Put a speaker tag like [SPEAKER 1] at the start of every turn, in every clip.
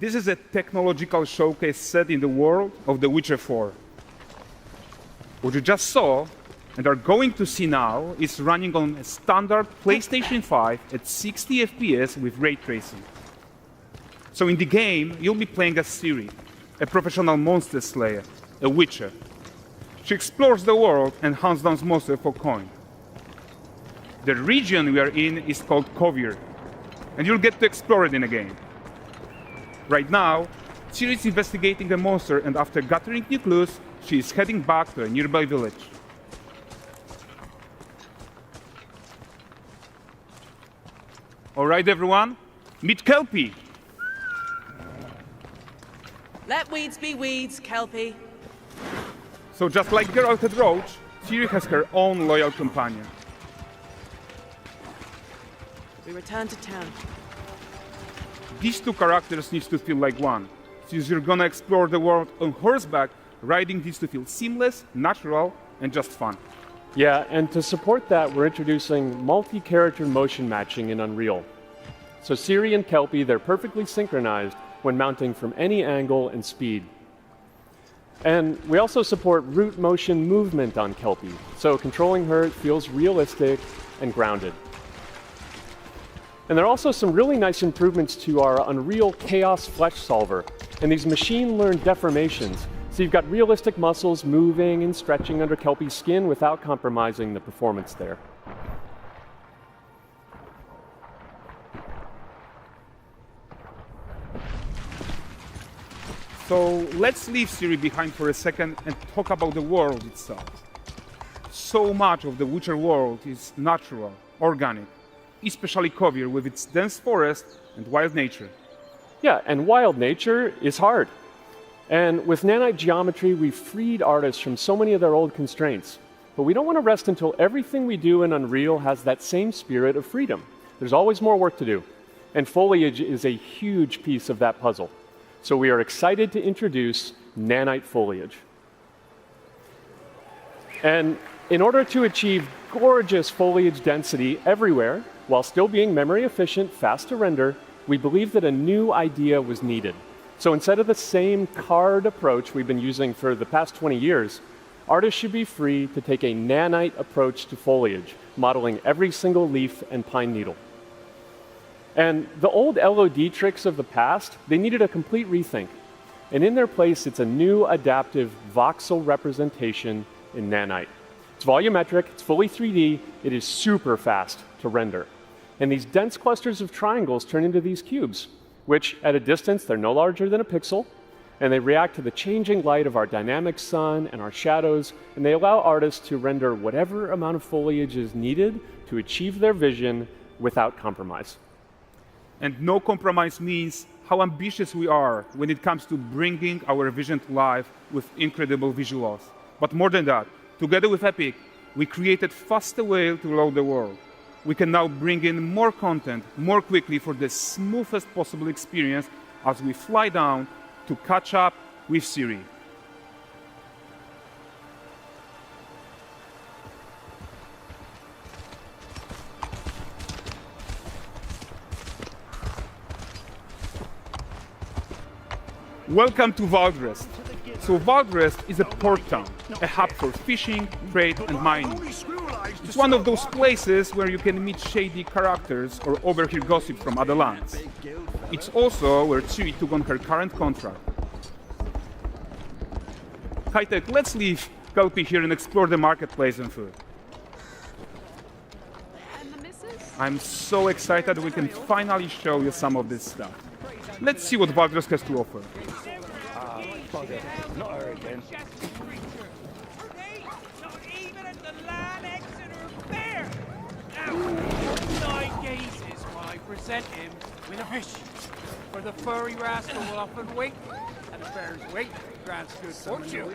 [SPEAKER 1] This is a technological showcase set in the world of The Witcher 4. What you just saw and are going to see now is running on a standard PlayStation 5 at 60 FPS with ray tracing. So in the game, you'll be playing as Ciri, a professional monster slayer, a witcher. She explores the world and hunts down monsters for coin. The region we are in is called Kovir, and you'll get to explore it in a game. Right now, Ciri is investigating a monster, and after gathering new clues, she is heading back to a nearby village. All right, everyone, meet Kelpie.
[SPEAKER 2] Let weeds be weeds, Kelpie.
[SPEAKER 1] So just like Geralt had Roach, Ciri has her own loyal companion.
[SPEAKER 2] We return to town.
[SPEAKER 1] These two characters need to feel like one. Since you're gonna explore the world on horseback, riding needs to feel seamless, natural, and just fun.
[SPEAKER 3] Yeah, and to support that, we're introducing multi-character motion matching in Unreal. So Ciri and Kelpie, they're perfectly synchronized when mounting from any angle and speed. And we also support root motion movement on Kelpie, so controlling her feels realistic and grounded. And there are also some really nice improvements to our Unreal Chaos Flesh Solver and these machine-learned deformations. So you've got realistic muscles moving and stretching under Kelpie's skin without compromising the performance there.
[SPEAKER 1] So let's leave Ciri behind for a second and talk about the world itself. So much of the Witcher world is natural, organic, especially Kovir with its dense forest and wild nature.
[SPEAKER 3] Yeah, and wild nature is hard. And with Nanite geometry, we've freed artists from so many of their old constraints. But we don't want to rest until everything we do in Unreal has that same spirit of freedom. There's always more work to do. And foliage is a huge piece of that puzzle. So we are excited to introduce Nanite foliage. And in order to achieve gorgeous foliage density everywhere, while still being memory efficient, fast to render, we believe that a new idea was needed. So instead of the same card approach we've been using for the past 20 years, artists should be free to take a nanite approach to foliage, modeling every single leaf and pine needle. And the old LOD tricks of the past, they needed a complete rethink. And in their place, it's a new adaptive voxel representation in Nanite. It's volumetric, it's fully 3D, it is super fast to render. And these dense clusters of triangles turn into these cubes, which at a distance, they're no larger than a pixel, and they react to the changing light of our dynamic sun and our shadows, and they allow artists to render whatever amount of foliage is needed to achieve their vision without compromise.
[SPEAKER 1] And no compromise means how ambitious we are when it comes to bringing our vision to life with incredible visuals. But more than that, together with Epic, we created faster way to load the world. We can now bring in more content more quickly for the smoothest possible experience as we fly down to catch up with Ciri. Welcome to Valdrest. So Valdrest is a port town, a hub for fishing, trade, and mining. It's one of those places where you can meet shady characters or overhear gossip from other lands. It's also where Ciri took on her current contract. High-tech, let's leave Kelpie here and explore the marketplace and food. I'm so excited we can finally show you some of this stuff. Let's see what Valdrest has to offer.
[SPEAKER 4] Not her again.
[SPEAKER 5] Not even at the land Exeter Fair. Now, 9 gazes while I present him with a fish. For the furry rascal will often wait, and the fair's weight grants good fortune.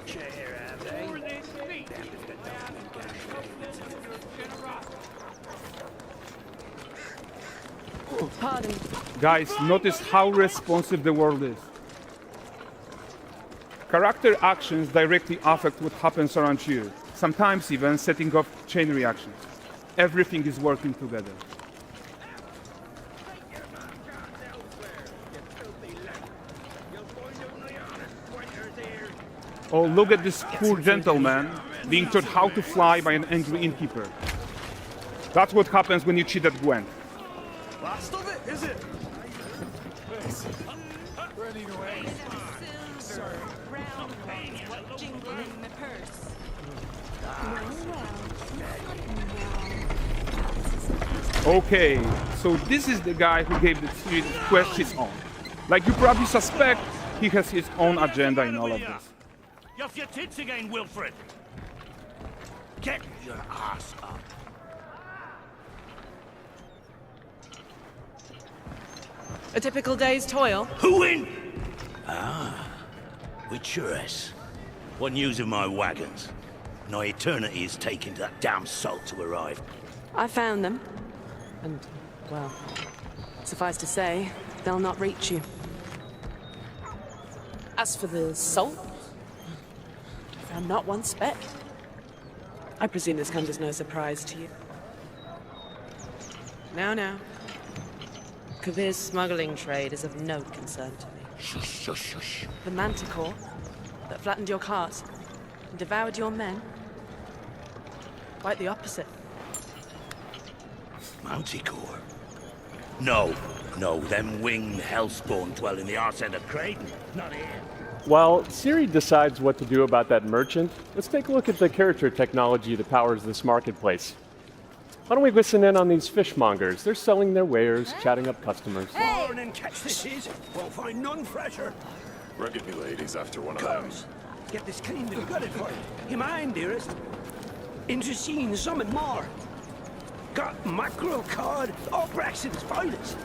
[SPEAKER 2] Pardon.
[SPEAKER 1] Guys, notice how responsive the world is. Character actions directly affect what happens around you, sometimes even setting off chain reactions. Everything is working together. Oh, look at this poor gentleman being taught how to fly by an angry innkeeper. That's what happens when you cheat at Gwent.
[SPEAKER 4] Last of it, is it?
[SPEAKER 1] Okay, so this is the guy who gave the series quest his own. Like you probably suspect, he has his own agenda in all of this.
[SPEAKER 4] You're off your tits again, Wilfred. Get your ass up.
[SPEAKER 2] A typical day's toil.
[SPEAKER 4] Who in? Witcheress. What news of my wagons? No eternity is taking that damn salt to arrive.
[SPEAKER 2] I found them. And, well, suffice to say, they'll not reach you. As for the salt, I found not one speck. I presume this comes as no surprise to you. Now. Kavir's smuggling trade is of no concern to me.
[SPEAKER 4] Shush, shush, shush.
[SPEAKER 2] The manticore that flattened your cart and devoured your men, quite the opposite.
[SPEAKER 4] Manticore? No, them winged hellspawn dwell in the arse end of Creighton. Not here.
[SPEAKER 3] While Siri decides what to do about that merchant, let's take a look at the character technology that powers this marketplace. Why don't we listen in on these fishmongers? They're selling their wares, chatting up customers.
[SPEAKER 4] Morning, catch this is. Won't find none fresher.
[SPEAKER 6] Rugged me ladies after one of them.
[SPEAKER 4] Comes. Get this cleaned and gutted for you. You mind, dearest? Into seeing something more. Got mackerel cod, all Braxton's finest.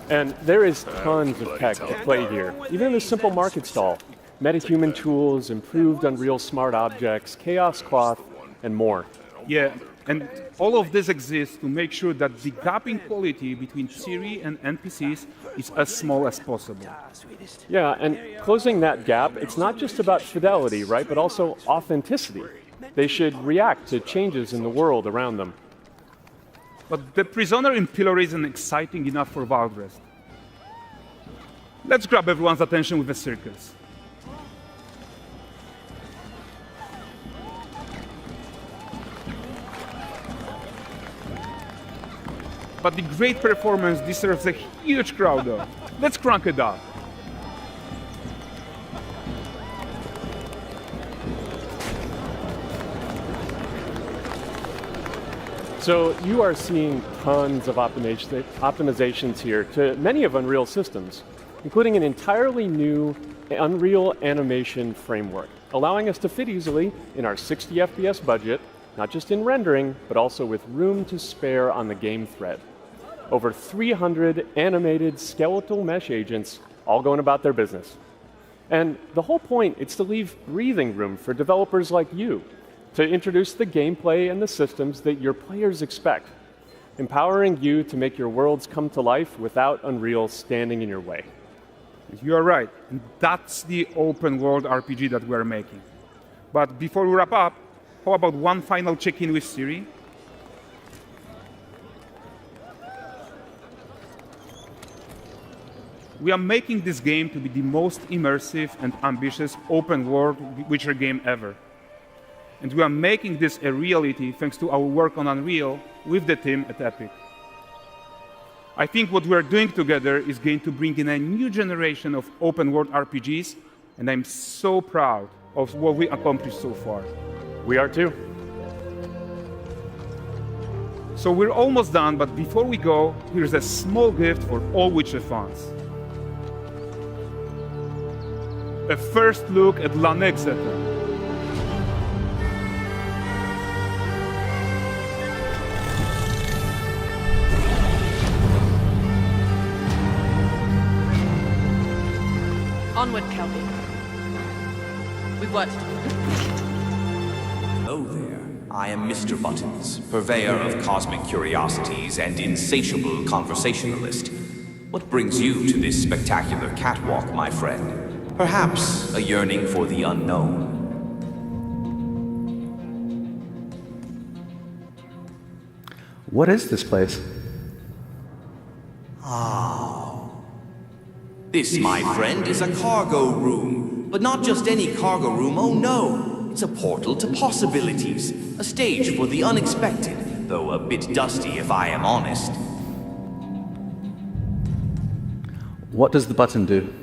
[SPEAKER 3] And there is tons of tech at play here, even in this simple market stall. MetaHuman tools, improved Unreal Smart Objects, Chaos Cloth, and more.
[SPEAKER 1] Yeah, and all of this exists to make sure that the gap in quality between Siri and NPCs is as small as possible.
[SPEAKER 3] Yeah, and closing that gap, it's not just about fidelity, right, but also authenticity. They should react to changes in the world around them.
[SPEAKER 1] But the prisoner in Pillory isn't exciting enough for Valdrest. Let's grab everyone's attention with a circus. But the great performance deserves a huge crowd though. Let's crank it up.
[SPEAKER 3] So you are seeing tons of optimizations here to many of Unreal systems, including an entirely new Unreal animation framework, allowing us to fit easily in our 60 FPS budget, not just in rendering, but also with room to spare on the game thread. Over 300 animated skeletal mesh agents all going about their business. And the whole point is to leave breathing room for developers like you to introduce the gameplay and the systems that your players expect, empowering you to make your worlds come to life without Unreal standing in your way.
[SPEAKER 1] You are right, and that's the open world RPG that we're making. But before we wrap up, how about one final check-in with Siri? We are making this game to be the most immersive and ambitious open world Witcher game ever. And we are making this a reality thanks to our work on Unreal with the team at Epic. I think what we are doing together is going to bring in a new generation of open world RPGs, and I'm so proud of what we accomplished so far.
[SPEAKER 3] We are too.
[SPEAKER 1] So we're almost done, but before we go, here's a small gift for all Witcher fans. A first look at Lanexeter.
[SPEAKER 2] Onward, Kelby. We've worked to do.
[SPEAKER 7] Hello there. I am Mr. Buttons, purveyor of cosmic curiosities and insatiable conversationalist. What brings you to this spectacular catwalk, my friend? Perhaps a yearning for the unknown.
[SPEAKER 8] What is this place?
[SPEAKER 7] This, my friend, is a cargo room. But not just any cargo room, oh no! It's a portal to possibilities, a stage for the unexpected, though a bit dusty if I am honest.
[SPEAKER 8] What does the button do?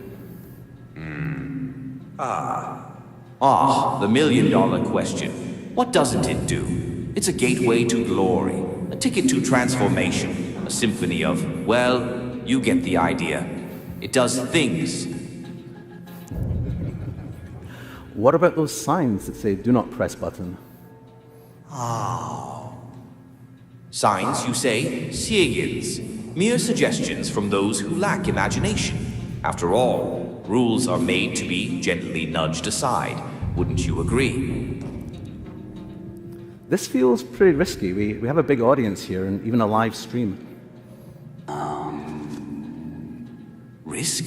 [SPEAKER 7] The million-dollar question. What doesn't it do? It's a gateway to glory, a ticket to transformation, a symphony of, well, you get the idea. It does things.
[SPEAKER 8] What about those signs that say "Do not press button"?
[SPEAKER 7] Signs, you say? Siegins. Mere suggestions from those who lack imagination. After all, rules are made to be gently nudged aside. Wouldn't you agree?
[SPEAKER 8] This feels pretty risky. We have a big audience here and even a live stream.
[SPEAKER 7] Risk?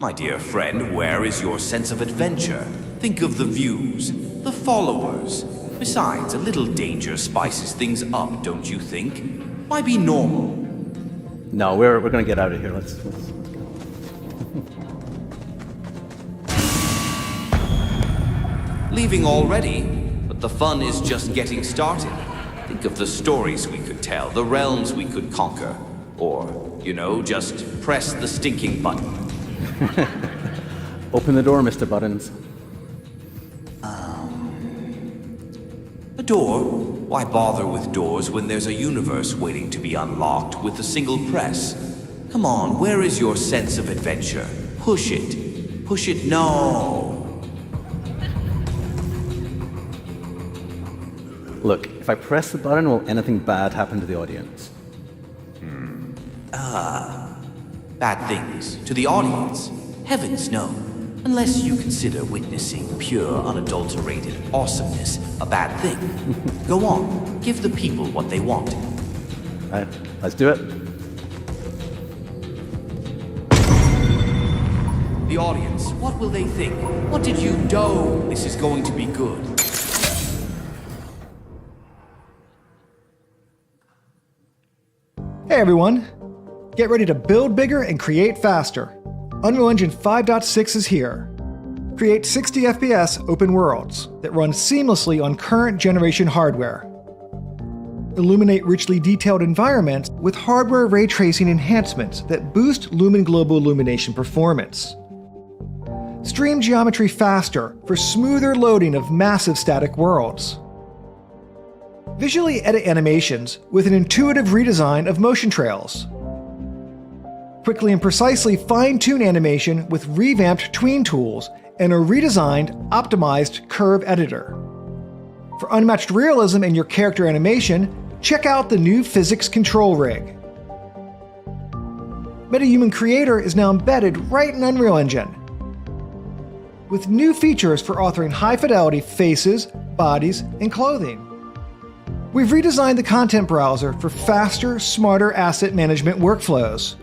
[SPEAKER 7] My dear friend, where is your sense of adventure? Think of the views, the followers. Besides, a little danger spices things up, don't you think? Why be normal?
[SPEAKER 8] No, we're going to get out of here. Let's go.
[SPEAKER 7] Leaving already? But the fun is just getting started. Think of the stories we could tell, the realms we could conquer. Or, you know, just press the stinking button.
[SPEAKER 8] Open the door, Mr. Buttons.
[SPEAKER 7] A door? Why bother with doors when there's a universe waiting to be unlocked with a single press? Come on, where is your sense of adventure? Push it. Push it, no.
[SPEAKER 8] Look, if I press the button, will anything bad happen to the audience?
[SPEAKER 7] Bad things. To the audience? Heavens, no. Unless you consider witnessing pure, unadulterated awesomeness a bad thing. Go on, give the people what they want.
[SPEAKER 8] All right, let's do it.
[SPEAKER 7] The audience, what will they think? What did you do? This is going to be good.
[SPEAKER 9] Hey everyone! Get ready to build bigger and create faster. Unreal Engine 5.6 is here. Create 60 FPS open worlds that run seamlessly on current generation hardware. Illuminate richly detailed environments with hardware ray tracing enhancements that boost Lumen Global illumination performance. Stream geometry faster for smoother loading of massive static worlds. Visually edit animations with an intuitive redesign of motion trails. Quickly and precisely fine-tune animation with revamped tween tools and a redesigned, optimized curve editor. For unmatched realism in your character animation, check out the new physics control rig. MetaHuman Creator is now embedded right in Unreal Engine, with new features for authoring high-fidelity faces, bodies, and clothing. We've redesigned the content browser for faster, smarter asset management workflows.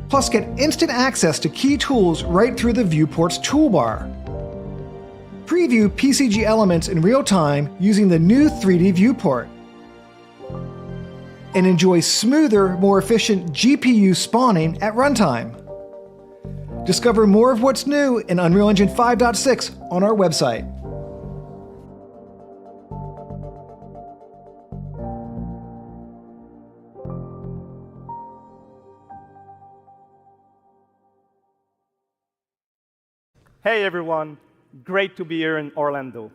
[SPEAKER 9] Plus, get instant access to key tools right through the Viewport's toolbar. Preview PCG elements in real time using the new 3D viewport. And enjoy smoother, more efficient GPU spawning at runtime. Discover more of what's new in Unreal Engine 5.6 on our website.
[SPEAKER 10] Hey everyone, great to be here in Orlando.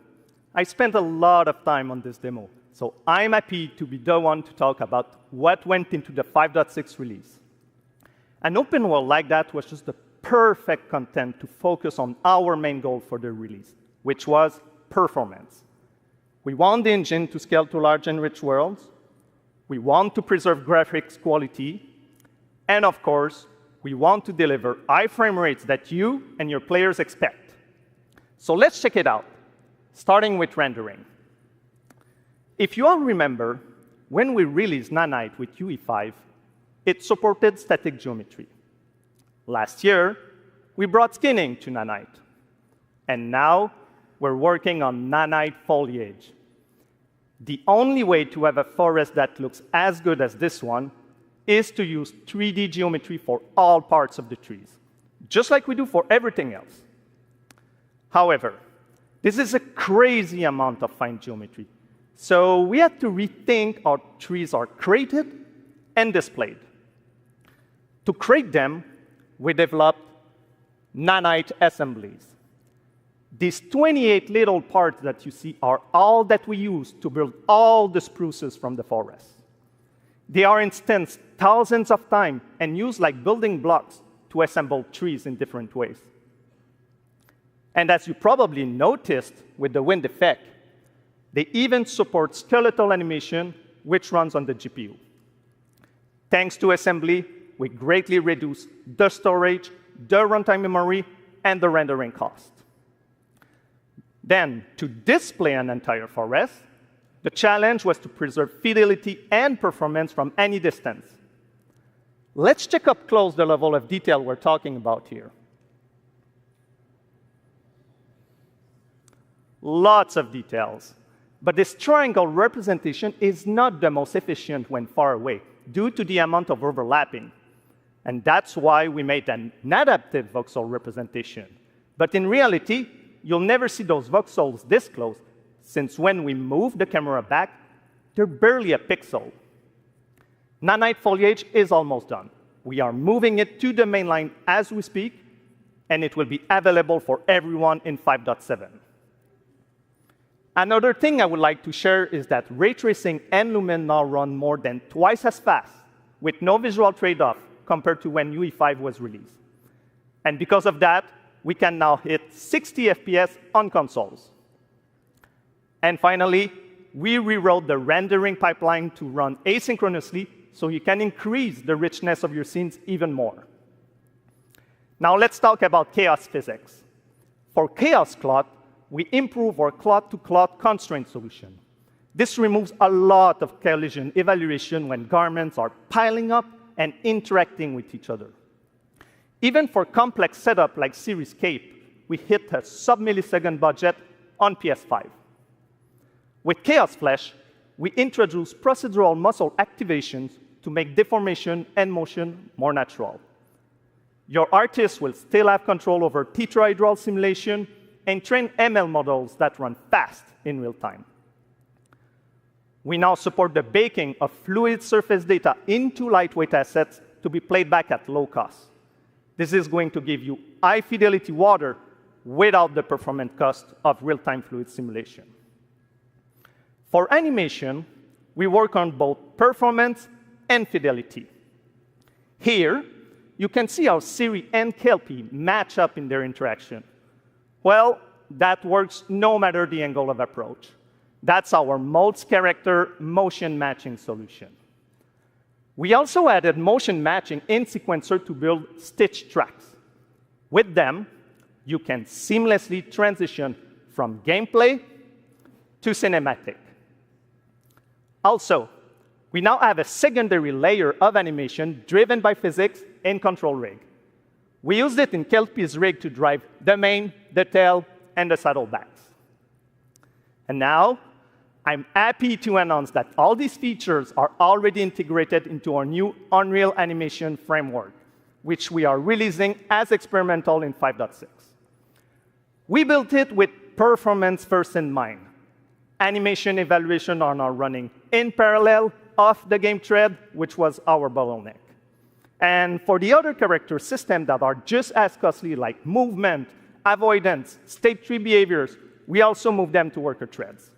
[SPEAKER 10] I spent a lot of time on this demo, so I'm happy to be the one to talk about what went into the 5.6 release. An open world like that was just the perfect content to focus on our main goal for the release, which was performance. We want the engine to scale to large and rich worlds, we want to preserve graphics quality, and of course, we want to deliver high frame rates that you and your players expect. So let's check it out, starting with rendering. If you all remember, when we released Nanite with UE5, it supported static geometry. Last year, we brought skinning to Nanite. And now, we're working on Nanite foliage. The only way to have a forest that looks as good as this one is to use 3D geometry for all parts of the trees, just like we do for everything else. However, this is a crazy amount of fine geometry. So we had to rethink how trees are created and displayed. To create them, we developed Nanite assemblies. These 28 little parts that you see are all that we use to build all the spruces from the forest. They are instanced thousands of times and used like building blocks to assemble trees in different ways. And as you probably noticed with the wind effect, they even support skeletal animation, which runs on the GPU. Thanks to assembly, we greatly reduce the storage, the runtime memory, and the rendering cost. Then, to display an entire forest, the challenge was to preserve fidelity and performance from any distance. Let's check up close the level of detail we're talking about here. Lots of details. But this triangle representation is not the most efficient when far away, due to the amount of overlapping. And that's why we made an adaptive voxel representation. But in reality, you'll never see those voxels this close, since when we move the camera back, they're barely a pixel. Nanite foliage is almost done. We are moving it to the main line as we speak, and it will be available for everyone in 5.7. Another thing I would like to share is that ray tracing and Lumen now run more than twice as fast, with no visual trade-off compared to when UE5 was released. And because of that, we can now hit 60 FPS on consoles. And finally, we rewrote the rendering pipeline to run asynchronously so you can increase the richness of your scenes even more. Now let's talk about chaos physics. For chaos cloth, we improve our cloth-to-cloth constraint solution. This removes a lot of collision evaluation when garments are piling up and interacting with each other. Even for complex setup like Series Cape, we hit a sub-millisecond budget on PS5. With Chaos Flash, we introduce procedural muscle activations to make deformation and motion more natural. Your artist will still have control over tetrahedral simulation and train ML models that run fast in real time. We now support the baking of fluid surface data into lightweight assets to be played back at low cost. This is going to give you high-fidelity water without the performance cost of real-time fluid simulation. For animation, we work on both performance and fidelity. Here, you can see how Siri and Kelpie match up in their interaction. Well, that works no matter the angle of approach. That's our Modes character motion matching solution. We also added motion matching in Sequencer to build stitch tracks. With them, you can seamlessly transition from gameplay to cinematic. Also, we now have a secondary layer of animation driven by physics in Control Rig. We used it in Kelpie's rig to drive the mane, the tail, and the saddlebacks. And now, I'm happy to announce that all these features are already integrated into our new Unreal Animation framework, which we are releasing as experimental in 5.6. We built it with performance first in mind. Animation evaluation are now running in parallel off the game thread, which was our bottleneck. And for the other character systems that are just as costly, like movement, avoidance, state tree behaviors, we also move them to worker threads.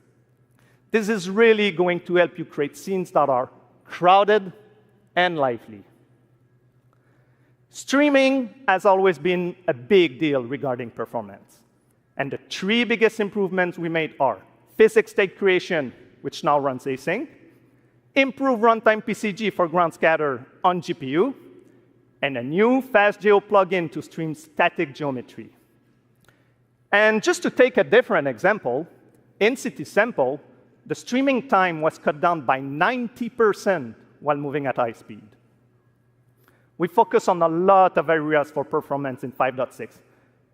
[SPEAKER 10] This is really going to help you create scenes that are crowded and lively. Streaming has always been a big deal regarding performance. And the three biggest improvements we made are physics state creation, which now runs async, improved runtime PCG for ground scatter on GPU, and a new FastGeo plugin to stream static geometry. And just to take a different example, in City Sample, the streaming time was cut down by 90% while moving at high speed. We focus on a lot of areas for performance in 5.6,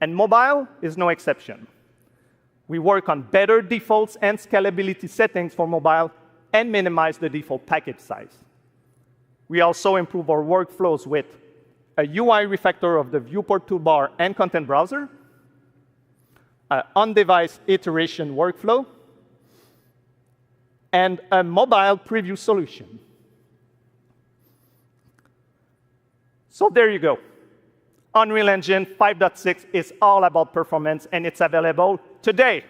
[SPEAKER 10] and mobile is no exception. We work on better defaults and scalability settings for mobile and minimize the default package size. We also improve our workflows with a UI refactor of the viewport toolbar and content browser, an on-device iteration workflow, and a mobile preview solution. So there you go. Unreal Engine 5.6 is all about performance, and it's available today.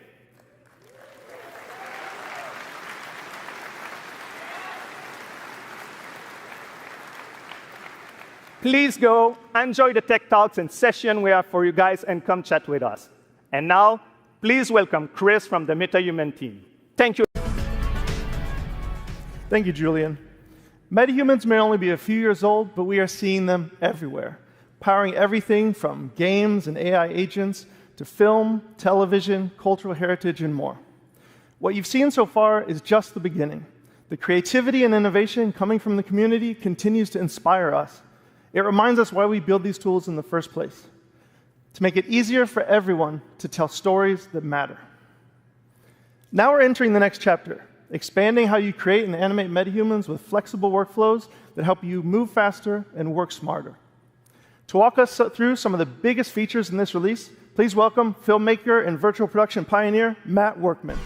[SPEAKER 10] Please go enjoy the tech talks and session we have for you guys and come chat with us. And now, please welcome Chris from the MetaHuman team. Thank you.
[SPEAKER 11] Thank you, Julian. MetaHumans may only be a few years old, but we are seeing them everywhere, powering everything from games and AI agents to film, television, cultural heritage, and more. What you've seen so far is just the beginning. The creativity and innovation coming from the community continues to inspire us. It reminds us why we build these tools in the first place, to make it easier for everyone to tell stories that matter. Now we're entering the next chapter, expanding how you create and animate metahumans with flexible workflows that help you move faster and work smarter. To walk us through some of the biggest features in this release, please welcome filmmaker and virtual production pioneer, Matt Workman.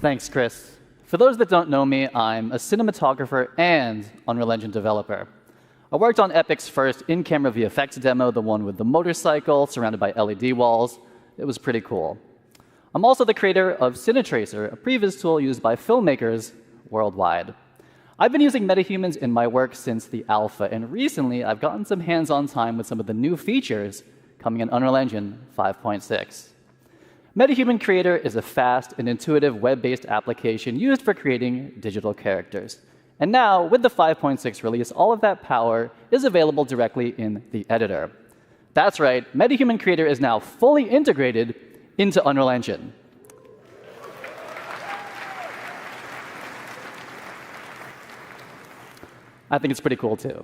[SPEAKER 12] Thanks, Chris. For those that don't know me, I'm a cinematographer and Unreal Engine developer. I worked on Epic's first in-camera VFX demo, the one with the motorcycle surrounded by LED walls. It was pretty cool. I'm also the creator of CineTracer, a previous tool used by filmmakers worldwide. I've been using MetaHumans in my work since the alpha, and recently I've gotten some hands-on time with some of the new features coming in Unreal Engine 5.6. MetaHuman Creator is a fast and intuitive web-based application used for creating digital characters. And now, with the 5.6 release, all of that power is available directly in the editor. That's right, MetaHuman Creator is now fully integrated into Unreal Engine. I think it's pretty cool, too.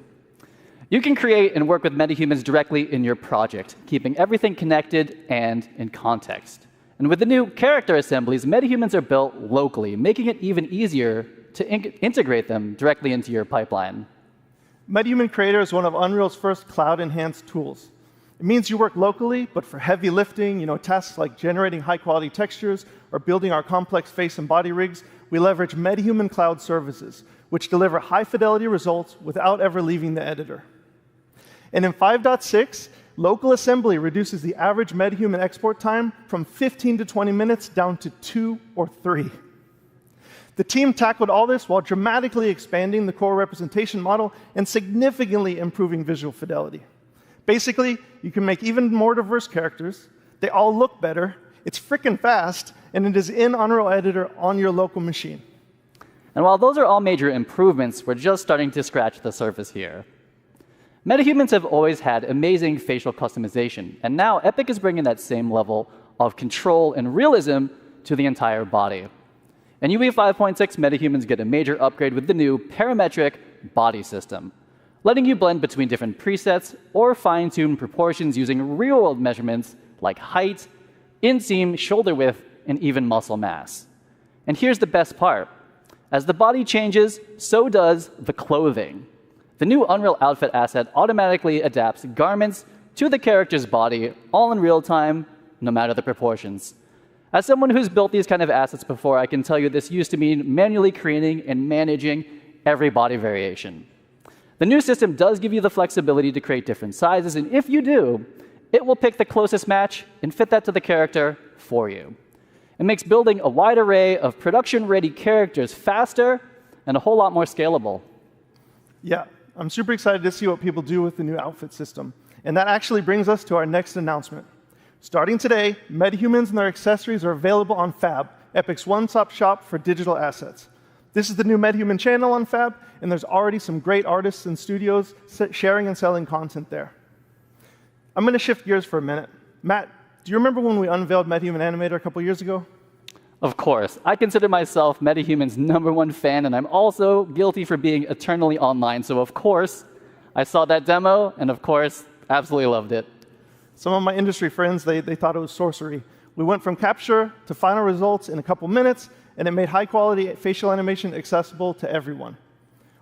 [SPEAKER 12] You can create and work with MetaHumans directly in your project, keeping everything connected and in context. And with the new character assemblies, MetaHumans are built locally, making it even easier to integrate them directly into your pipeline.
[SPEAKER 11] MetaHuman Creator is one of Unreal's first cloud-enhanced tools. It means you work locally, but for heavy lifting, tasks like generating high-quality textures or building our complex face and body rigs, we leverage MetaHuman Cloud services, which deliver high-fidelity results without ever leaving the editor. And in 5.6, local assembly reduces the average MetaHuman export time from 15 to 20 minutes down to 2 or 3. The team tackled all this while dramatically expanding the core representation model and significantly improving visual fidelity. Basically, you can make even more diverse characters, they all look better, it's frickin' fast, and it is in Unreal Editor on your local machine.
[SPEAKER 12] And while those are all major improvements, we're just starting to scratch the surface here. MetaHumans have always had amazing facial customization, and now Epic is bringing that same level of control and realism to the entire body. In UE 5.6, MetaHumans get a major upgrade with the new parametric body system, letting you blend between different presets or fine-tune proportions using real-world measurements like height, inseam, shoulder width, and even muscle mass. And here's the best part. As the body changes, so does the clothing. The new Unreal Outfit asset automatically adapts garments to the character's body, all in real time, no matter the proportions. As someone who's built these kind of assets before, I can tell you this used to mean manually creating and managing every body variation. The new system does give you the flexibility to create different sizes, and if you do, it will pick the closest match and fit that to the character for you. It makes building a wide array of production-ready characters faster and a whole lot more scalable.
[SPEAKER 11] Yeah, I'm super excited to see what people do with the new outfit system. And that actually brings us to our next announcement. Starting today, MetaHumans and their accessories are available on Fab, Epic's one-stop shop for digital assets. This is the new MetaHuman channel on Fab, and there's already some great artists and studios sharing and selling content there. I'm going to shift gears for a minute. Matt, do you remember when we unveiled MetaHuman Animator a couple years ago?
[SPEAKER 12] Of course. I consider myself MetaHuman's #1 fan, and I'm also guilty for being eternally online. So, of course, I saw that demo, and of course, absolutely loved it.
[SPEAKER 11] Some of my industry friends, they thought it was sorcery. We went from capture to final results in a couple minutes, and it made high-quality facial animation accessible to everyone.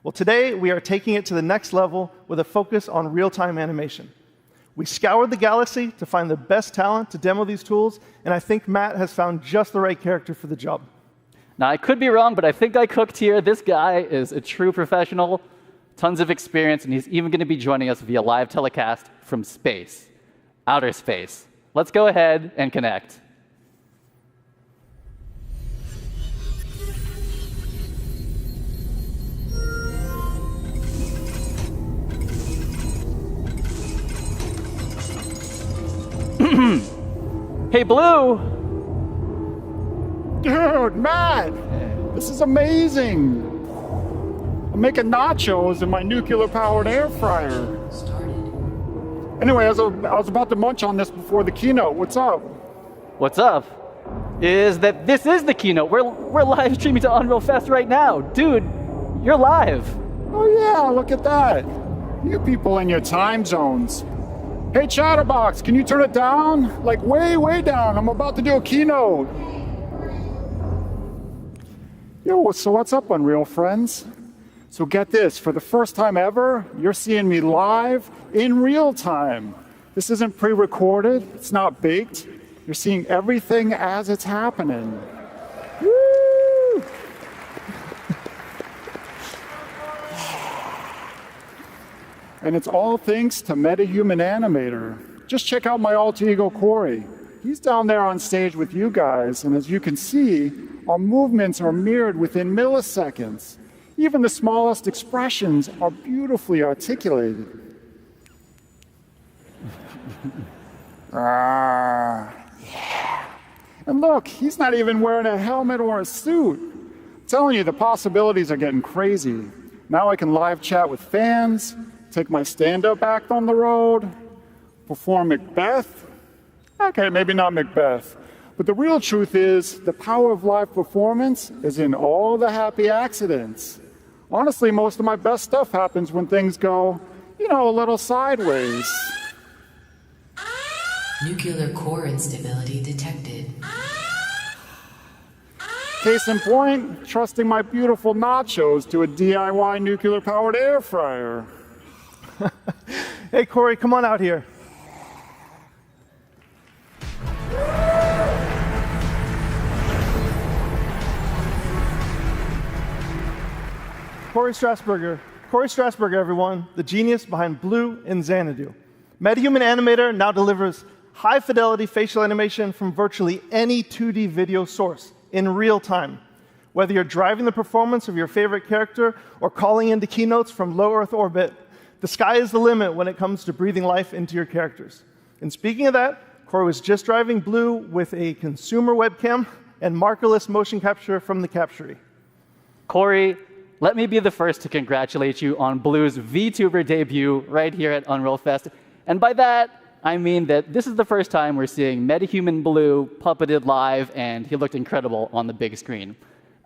[SPEAKER 11] Well, today we are taking it to the next level with a focus on real-time animation. We scoured the galaxy to find the best talent to demo these tools, and I think Matt has found just the right character for the job.
[SPEAKER 12] Now, I could be wrong, but I think I cooked here. This guy is a true professional, tons of experience, and he's even going to be joining us via live telecast from space, outer space. Let's go ahead and connect. Hey, Blue!
[SPEAKER 13] Dude, Matt! This is amazing! I'm making nachos in my nuclear-powered air fryer. Anyway, I was about to munch on this before the keynote. What's up?
[SPEAKER 12] What's up is that this is the keynote. We're live streaming to Unreal Fest right now. Dude, you're live.
[SPEAKER 13] Oh yeah, look at that. You people in your time zones. Hey, Chatterbox, can you turn it down? Like way, way down. I'm about to do a keynote. Yo, so what's up, Unreal friends? So get this, for the first time ever, you're seeing me live in real time. This isn't pre-recorded, it's not baked. You're seeing everything as it's happening. Woo! And it's all thanks to MetaHuman Animator. Just check out my alter ego, Corey. He's down there on stage with you guys, and as you can see, our movements are mirrored within milliseconds. Even the smallest expressions are beautifully articulated. Yeah. And look, he's not even wearing a helmet or a suit. I'm telling you, the possibilities are getting crazy. Now I can live chat with fans, take my stand-up act on the road, perform Macbeth. Okay, maybe not Macbeth. But the real truth is, the power of live performance is in all the happy accidents. Honestly, most of my best stuff happens when things go, a little sideways.
[SPEAKER 14] Nuclear core instability detected.
[SPEAKER 13] Case in point, trusting my beautiful nachos to a DIY nuclear-powered air fryer.
[SPEAKER 11] Hey, Corey, come on out here. Corey Strasberger, everyone, the genius behind Blue and Xanadu. MetaHuman Animator now delivers high-fidelity facial animation from virtually any 2D video source in real time. Whether you're driving the performance of your favorite character or calling into keynotes from low Earth orbit, the sky is the limit when it comes to breathing life into your characters. And speaking of that, Corey was just driving Blue with a consumer webcam and markerless motion capture from the Captury.
[SPEAKER 12] Corey, let me be the first to congratulate you on Blue's VTuber debut right here at Unreal Fest. And by that, I mean that this is the first time we're seeing MetaHuman Blue puppeted live, and he looked incredible on the big screen.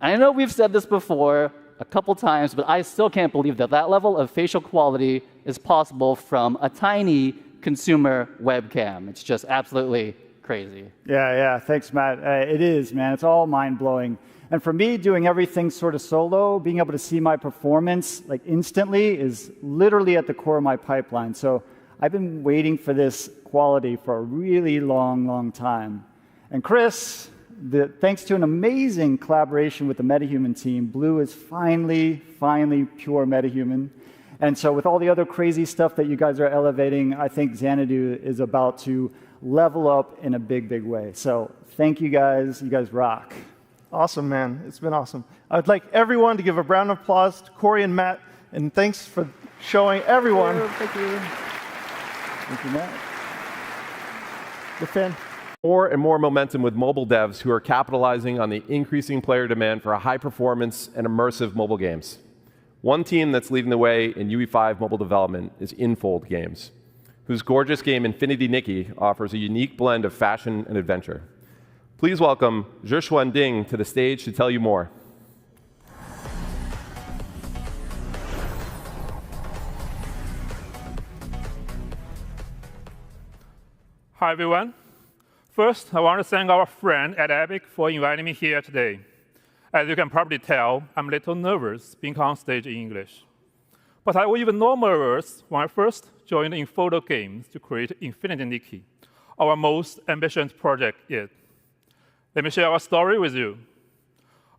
[SPEAKER 12] And I know we've said this before a couple times, but I still can't believe that that level of facial quality is possible from a tiny consumer webcam. It's just absolutely crazy.
[SPEAKER 15] Yeah, thanks, Matt. It is, man. It's all mind-blowing. And for me, doing everything sort of solo, being able to see my performance like instantly is literally at the core of my pipeline. So I've been waiting for this quality for a really long, long time. And Chris, thanks to an amazing collaboration with the MetaHuman team, Blue is finally pure MetaHuman. And so with all the other crazy stuff that you guys are elevating, I think Xanadu is about to level up in a big, big way. So thank you guys. You guys rock.
[SPEAKER 11] Awesome, man. It's been awesome. I'd like everyone to give a round of applause to Corey and Matt, and thanks for showing everyone.
[SPEAKER 15] Thank you. Thank you, Matt.
[SPEAKER 11] The fan.
[SPEAKER 16] More and more momentum with mobile devs who are capitalizing on the increasing player demand for high-performance and immersive mobile games. One team that's leading the way in UE5 mobile development is Infold Games, whose gorgeous game Infinity Nikki offers a unique blend of fashion and adventure. Please welcome Zhishuan Ding to the stage to tell you more.
[SPEAKER 17] Hi, everyone. First, I want to thank our friend at Epic for inviting me here today. As you can probably tell, I'm a little nervous being on stage in English. But I was even more nervous when I first joined in photo games to create Infinity Nikki, our most ambitious project yet. Let me share our story with you.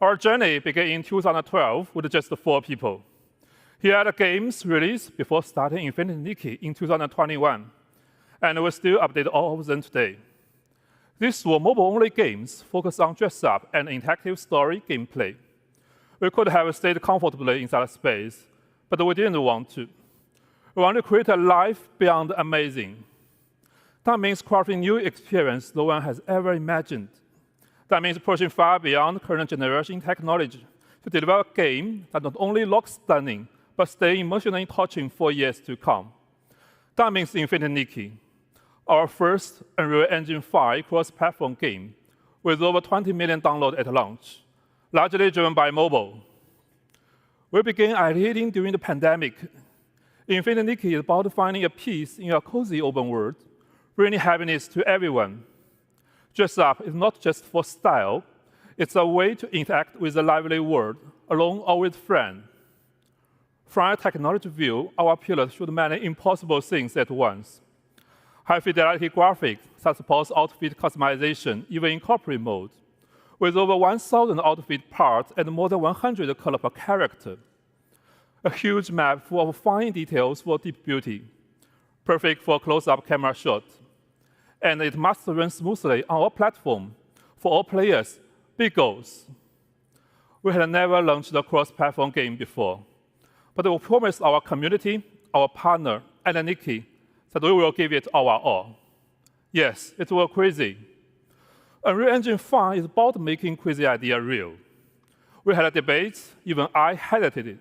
[SPEAKER 17] Our journey began in 2012 with just 4 people. Here are the games released before starting Infinity Nikki in 2021, and we still update all of them today. These were mobile-only games focused on dress-up and interactive story gameplay. We could have stayed comfortably inside space, but we didn't want to. We want to create a life beyond amazing. That means crafting new experience no one has ever imagined. That means pushing far beyond current generation technology to deliver a game that not only looks stunning, but stay emotionally touching for years to come. That means Infinity Nikki, our first Unreal Engine 5 cross-platform game with over 20 million downloads at launch, largely driven by mobile. We began ideating during the pandemic. Infinity Nikki is about finding a peace in a cozy open world, bringing happiness to everyone. Dress Up is not just for style, it's a way to interact with the lively world, alone or with friends. From a technology view, our pillars should many impossible things at once. High-fidelity graphics that supports outfit customization, even in corporate mode, with over 1,000 outfit parts and more than 100 colors per character. A huge map full of fine details for deep beauty, perfect for close-up camera shots. And it must run smoothly on our platform. For all players, big goals. We had never launched a cross-platform game before, but we promised our community, our partner, and Nikki that we will give it our all. Yes, it was crazy. Unreal Engine 5 is about making crazy ideas real. We had a debate, even I hesitated.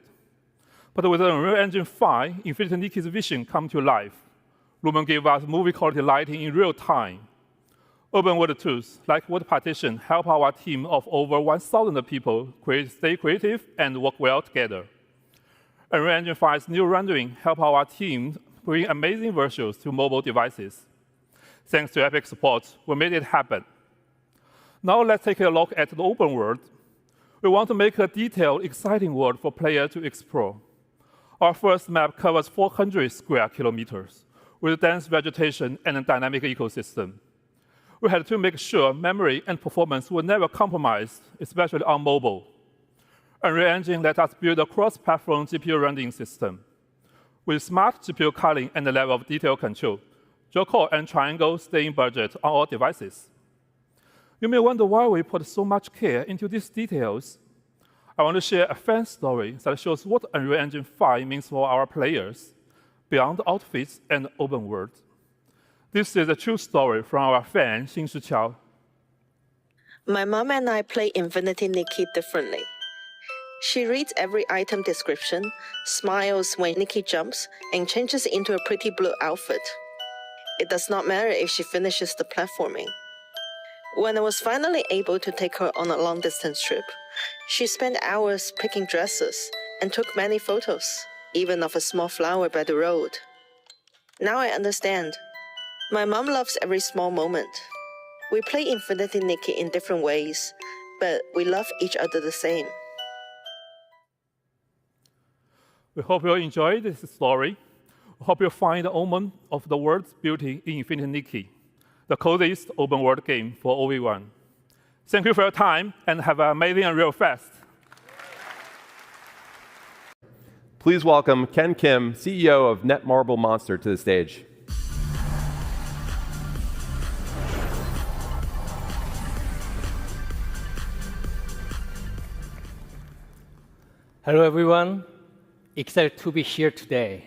[SPEAKER 17] But with Unreal Engine 5, Infinity Nikki's vision came to life. Lumen gave us movie-quality lighting in real time. Open world tools like Word Partition help our team of over 1,000 people stay creative and work well together. Unreal Engine 5's new rendering help our team bring amazing visuals to mobile devices. Thanks to Epic support, we made it happen. Now let's take a look at the open world. We want to make a detailed, exciting world for players to explore. Our first map covers 400 square kilometers, with dense vegetation and a dynamic ecosystem. We had to make sure memory and performance were never compromised, especially on mobile. Unreal Engine let us build a cross-platform GPU rendering system. With smart GPU culling and a level of detail control, draw core and triangle stay in budget on all devices. You may wonder why we put so much care into these details. I want to share a fan story that shows what Unreal Engine 5 means for our players, beyond outfits and open world. This is a true story from our fan, Xin Shiqiao.
[SPEAKER 18] My mom and I play Infinity Nikki differently. She reads every item description, smiles when Nikki jumps, and changes into a pretty blue outfit. It does not matter if she finishes the platforming. When I was finally able to take her on a long-distance trip, she spent hours picking dresses and took many photos, even of a small flower by the road. Now I understand. My mom loves every small moment. We play Infinity Nikki in different ways, but we love each other the same.
[SPEAKER 17] We hope you enjoyed this story. We hope you find the omen of the world's beauty in Infinity Nikki, the coziest open world game for everyone. Thank you for your time, and have an amazing Unreal Fest.
[SPEAKER 16] Please welcome Ken Kim, CEO of Netmarble Monster, to the stage.
[SPEAKER 19] Hello, everyone. Excited to be here today.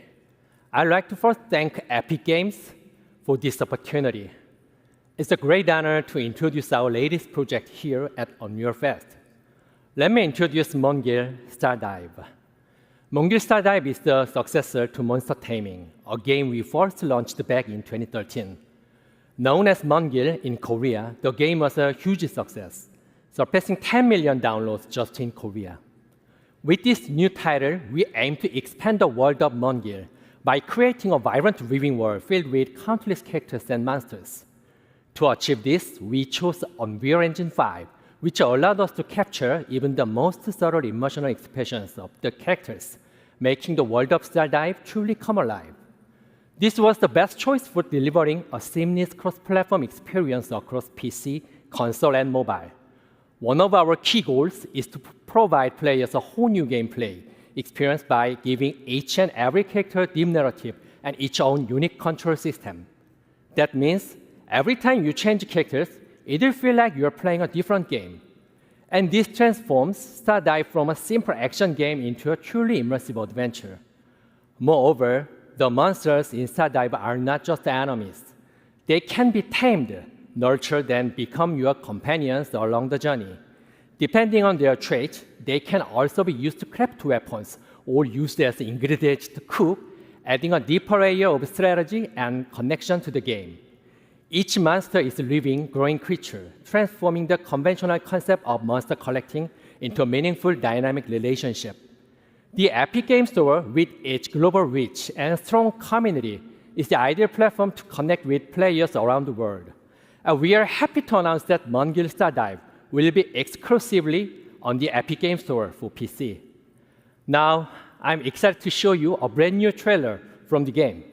[SPEAKER 19] I'd like to first thank Epic Games for this opportunity. It's a great honor to introduce our latest project here at Unreal Fest. Let me introduce Mongil Star. Mongil Star is the successor to Monster Taming, a game we first launched back in 2013. Known as Mongil in Korea, the game was a huge success, surpassing 10 million downloads just in Korea. With this new title, we aim to expand the world of Mongil by creating a vibrant living world filled with countless characters and monsters. To achieve this, we chose Unreal Engine 5, which allowed us to capture even the most subtle emotional expressions of the characters, making the world of Stardive truly come alive. This was the best choice for delivering a seamless cross-platform experience across PC, console, and mobile. One of our key goals is to provide players a whole new gameplay experience by giving each and every character deep narrative and its own unique control system. That means every time you change characters, it'll feel like you're playing a different game. And this transforms Stardive from a simple action game into a truly immersive adventure. Moreover, the monsters in Stardive are not just enemies. They can be tamed, nurtured, and become your companions along the journey. Depending on their traits, they can also be used to craft weapons or used as ingredients to cook, adding a deeper layer of strategy and connection to the game. Each monster is a living, growing creature, transforming the conventional concept of monster collecting into a meaningful, dynamic relationship. The Epic Games Store, with its global reach and strong community, is the ideal platform to connect with players around the world. And we are happy to announce that Mongil Star will be exclusively on the Epic Games Store for PC. Now, I'm excited to show you a brand new trailer from the game.